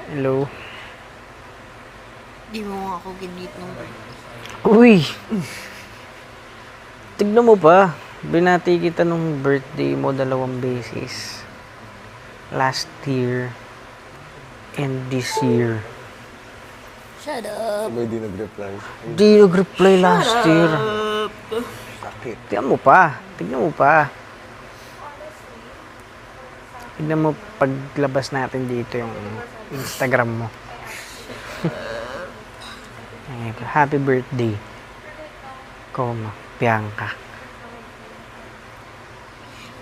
Hello. Di mo nga ako ginit nung Uy! Tignan mo pa. Binati kita nung birthday mo 2 beses. Last year and this year. Shut up. Sabay di nag-reply. Di nag-reply last year. Sakit. Tignan mo pa. Tignan mo pa. Tignan mo paglabas natin dito yung Instagram mo. Happy birthday. Koma, Bianca.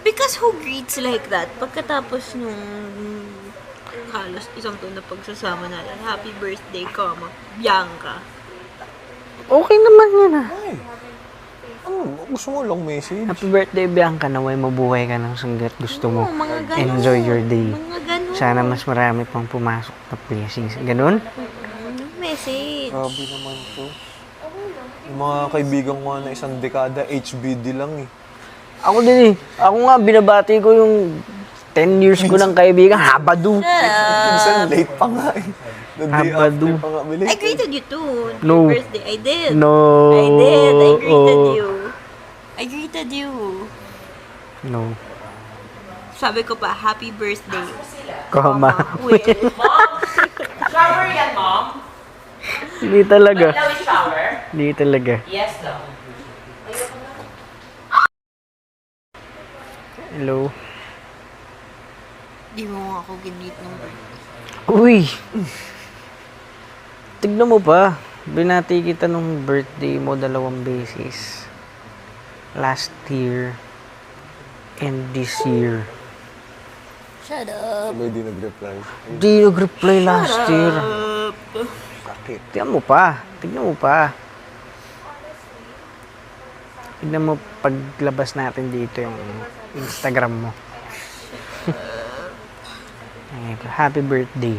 Because who greets like that? Pagkatapos nung halos isang taon na pagsasama natin, happy birthday, Bianca. Okay naman yun ah. Ay! Ano? Gusto mo long message? Happy birthday, Bianca. Naway mabuhay ka ng sanggat gusto mo. Oo, mga ganun. Enjoy your day. Mga ganun. Sana mas marami pang pumasok na blessings. Ganun? Message. Grabe naman to. Yung mga kaibigan ko na isang dekada, HBD lang eh. Ako din eh. Ako nga, binabati ko yung 10 years ko ng kaibigan. Habadu. Minsan late pa nga eh. The day Habado. after pa nga balik. I greeted you too. No. Your birthday. I did. No. I did. I greeted Oh. you. I greeted you. No. Sabi ko pa, happy birthday. Koma. Will. Shower yan, Mom? Hindi talaga. Daw is shower? Hindi talaga. Yes, daw. Hello. Di mo nga ako ginit nung Uy! Tignan mo pa. Binati kita nung birthday mo 2 beses. Last year and this year. Shut up. Sabay di nag-reply. Di nag-reply last year. Sakit. Tignan mo pa. Tignan mo pa. Tignan mo paglabas natin dito yung Instagram mo. Happy birthday.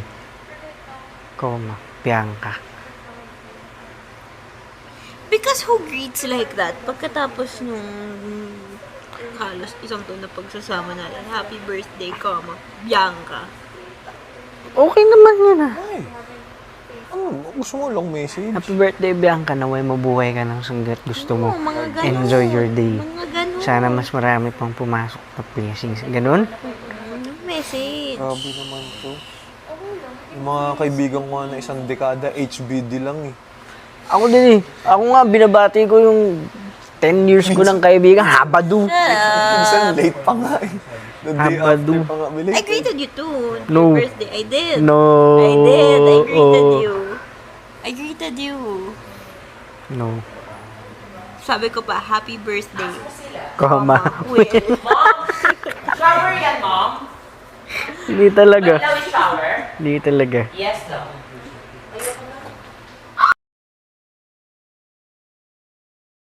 Koma, Bianca. Because who greets like that? Pagkatapos nung halos isang taon na pagsasama natin, happy birthday, Bianca. Okay naman yun ah. Ay! Ano? Gusto mo long message? Happy birthday, Bianca. Naway mabuhay ka ng sanggat gusto mo. Oo, mga ganun. Enjoy your day. Mga ganun. Sana mas marami pang pumasok na blessings. Ganun? Message. Grabe naman to. Yung mga kaibigan ko na isang dekada, HBD lang eh. Ako din eh. Ako nga, binabati ko yung 10 years ko ng kaibigan. Habadu. Minsan late pa nga eh. The day Habado. after pa nga balik. I greeted you too. No. Your birthday. I did. No. I did. I greeted Oh. you. I greeted you. No. Sabi ko pa, happy birthday. Koma. Will. Mom? Shower yan, Mom? Hindi talaga. Daw is shower? Hindi talaga. Yes, daw.